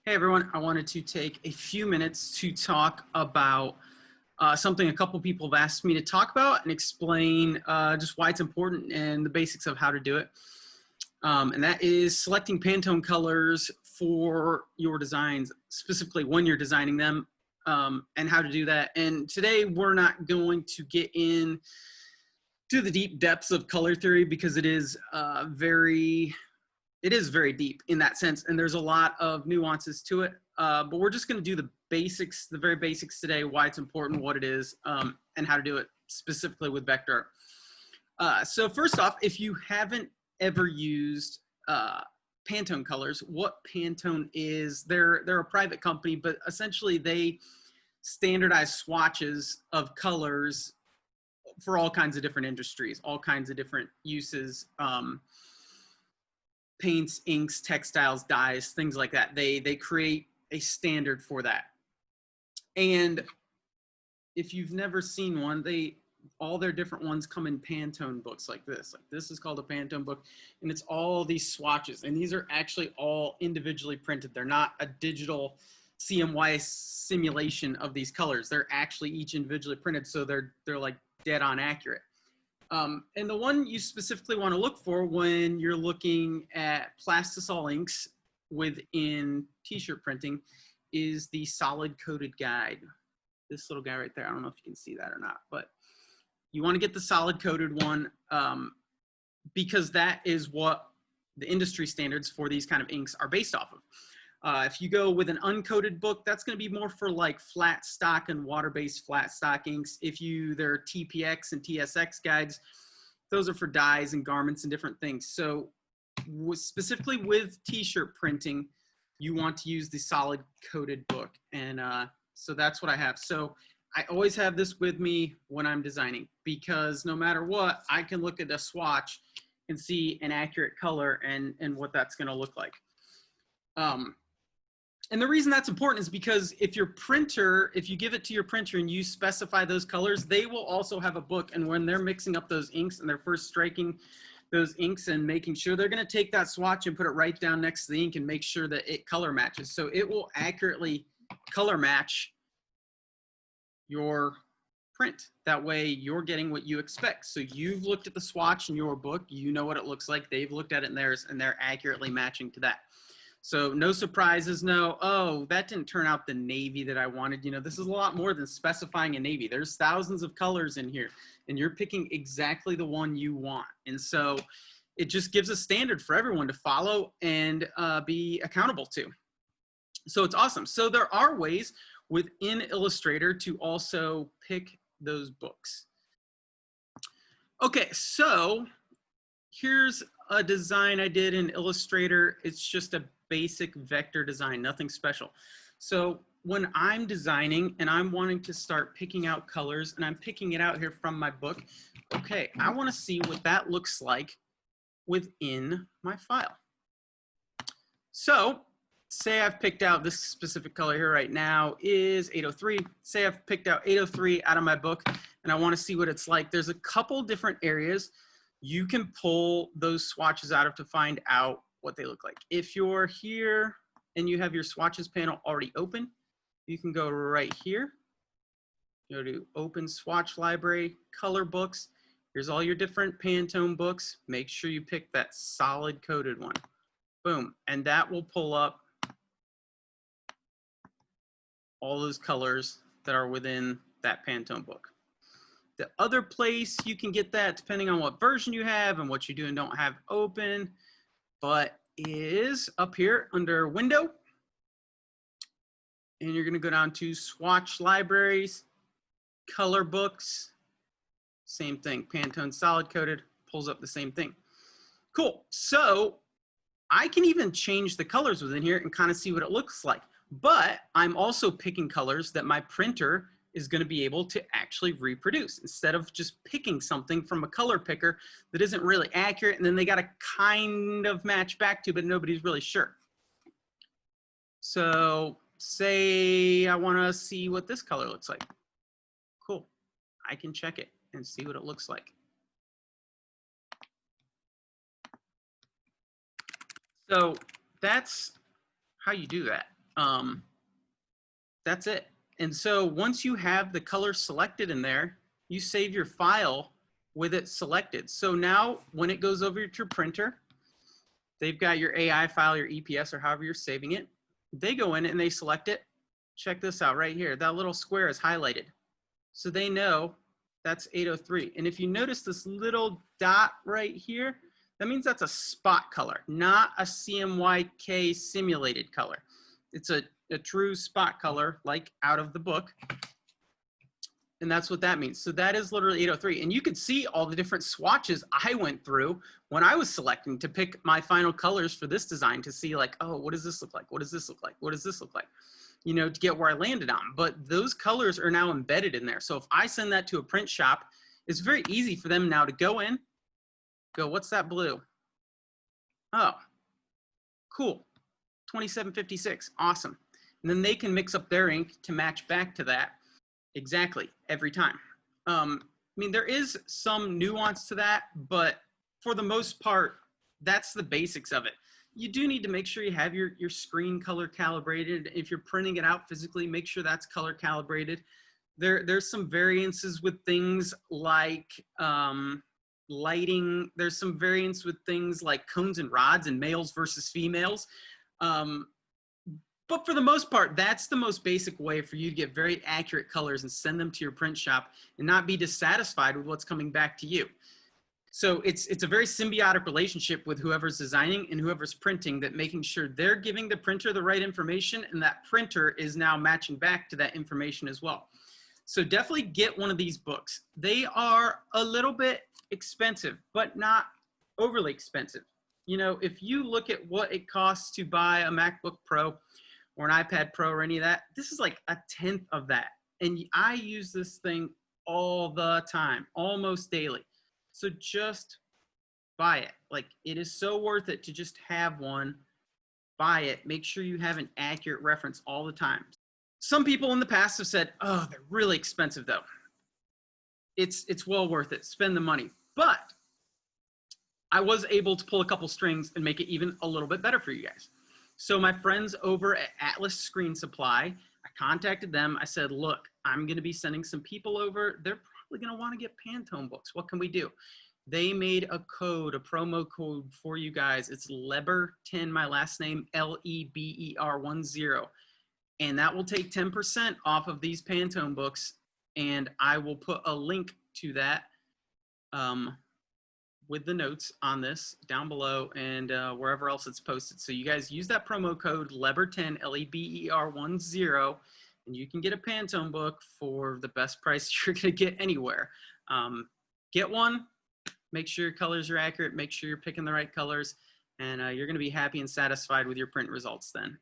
Hey everyone, I wanted to take a few minutes to talk about something a couple people have asked me to talk about and explain just why it's important and the basics of how to do it. And that is selecting Pantone colors for your designs, specifically when you're designing them, and how to do that. And today we're not going to get in to the deep depths of color theory because it is very deep in that sense, and there's a lot of nuances to it. But we're just going to do the basics, the very basics today, why it's important, what it is, and how to do it specifically with vector art. So first off, if you haven't ever used Pantone colors, what Pantone is, they're a private company, but essentially they standardize swatches of colors for all kinds of different industries, all kinds of different uses. Paints, inks, textiles, dyes, things like that. They create a standard for that. And if you've never seen one, all their different ones come in Pantone books like this. Like this is called a Pantone book, and it's all these swatches. And these are actually all individually printed. They're not a digital CMY simulation of these colors. They're actually each individually printed, so they're like dead on accurate. And the one you specifically want to look for when you're looking at plastisol inks within t-shirt printing is the Solid Coated guide. This little guy right there, I don't know if you can see that or not, but you want to get the Solid Coated one because that is what the industry standards for these kind of inks are based off of. If you go with an uncoated book, that's going to be more for like flat stock and water-based flat stock inks. There are TPX and TSX guides, those are for dyes and garments and different things. So specifically with t-shirt printing, you want to use the Solid Coated book. And so that's what I have. So I always have this with me when I'm designing, because no matter what, I can look at a swatch and see an accurate color and what that's going to look like. And the reason that's important is because if you give it to your printer and you specify those colors, they will also have a book. And when they're mixing up those inks and they're first striking those inks and making sure, they're going to take that swatch and put it right down next to the ink and make sure that it color matches. So it will accurately color match your print. That way you're getting what you expect. So you've looked at the swatch in your book, you know what it looks like, they've looked at it in theirs, and they're accurately matching to that. So no surprises, oh, that didn't turn out the navy that I wanted. You know, this is a lot more than specifying a navy. There's thousands of colors in here, and you're picking exactly the one you want. And so it just gives a standard for everyone to follow and be accountable to. So it's awesome. So there are ways within Illustrator to also pick those books. Okay, so here's a design I did in Illustrator. It's just a basic vector design, nothing special. So when I'm designing and I'm wanting to start picking out colors, and I'm picking it out here from my book, okay, I want to see what that looks like within my file. So say I've picked out this specific color here right now is 803. Say I've picked out 803 out of my book and I want to see what it's like. There's a couple different areas you can pull those swatches out of to find out what they look like. If you're here and you have your swatches panel already open, you can go right here, go to Open Swatch Library, Color Books. Here's all your different Pantone books. Make sure you pick that Solid Coated one. Boom, and that will pull up all those colors that are within that Pantone book. The other place you can get that, depending on what version you have and what you do and don't have open, but is up here under Window. And you're going to go down to Swatch Libraries, Color Books, same thing. Pantone Solid Coated pulls up the same thing. Cool. So I can even change the colors within here and kind of see what it looks like. But I'm also picking colors that my printer is going to be able to actually reproduce, instead of just picking something from a color picker that isn't really accurate and then they got to kind of match back to, but nobody's really sure. So say I want to see what this color looks like. Cool. I can check it and see what it looks like. So that's how you do that. That's it. And so once you have the color selected in there, you save your file with it selected. So now when it goes over to your printer, they've got your AI file, your EPS, or however you're saving it. They go in and they select it. Check this out right here. That little square is highlighted. So they know that's 803. And if you notice this little dot right here, that means that's a spot color, not a CMYK simulated color. It's a true spot color, like out of the book. And that's what that means. So that is literally 803. And you could see all the different swatches I went through when I was selecting to pick my final colors for this design, to see like, oh, what does this look like? What does this look like? What does this look like? You know, to get where I landed on. But those colors are now embedded in there. So if I send that to a print shop, it's very easy for them now to go in, go, what's that blue? Oh, cool. 2756, awesome. And then they can mix up their ink to match back to that exactly every time. I mean, there is some nuance to that, but for the most part, that's the basics of it. You do need to make sure you have your screen color calibrated. If you're printing it out physically, make sure that's color calibrated. There's some variances with things like lighting. There's some variance with things like cones and rods and males versus females. But for the most part, that's the most basic way for you to get very accurate colors and send them to your print shop and not be dissatisfied with what's coming back to you. So it's a very symbiotic relationship with whoever's designing and whoever's printing, that making sure they're giving the printer the right information and that printer is now matching back to that information as well. So definitely get one of these books. They are a little bit expensive, but not overly expensive. You know, if you look at what it costs to buy a MacBook Pro or an iPad Pro or any of that, this is like a 10th of that. And I use this thing all the time, almost daily. So just buy it. Like, it is so worth it to just have one. Buy it. Make sure you have an accurate reference all the time. Some people in the past have said, oh, they're really expensive though. It's well worth it. Spend the money. But I was able to pull a couple strings and make it even a little bit better for you guys. So my friends over at Atlas Screen Supply, I contacted them. I said, look, I'm going to be sending some people over. They're probably going to want to get Pantone books. What can we do? They made a code, a promo code for you guys. It's Leber10, my last name, Leber10. And that will take 10% off of these Pantone books. And I will put a link to that with the notes on this down below and wherever else it's posted. So you guys use that promo code Leber10, Leber10, and you can get a Pantone book for the best price you're gonna get anywhere. Get one, make sure your colors are accurate, make sure you're picking the right colors, and you're gonna be happy and satisfied with your print results then.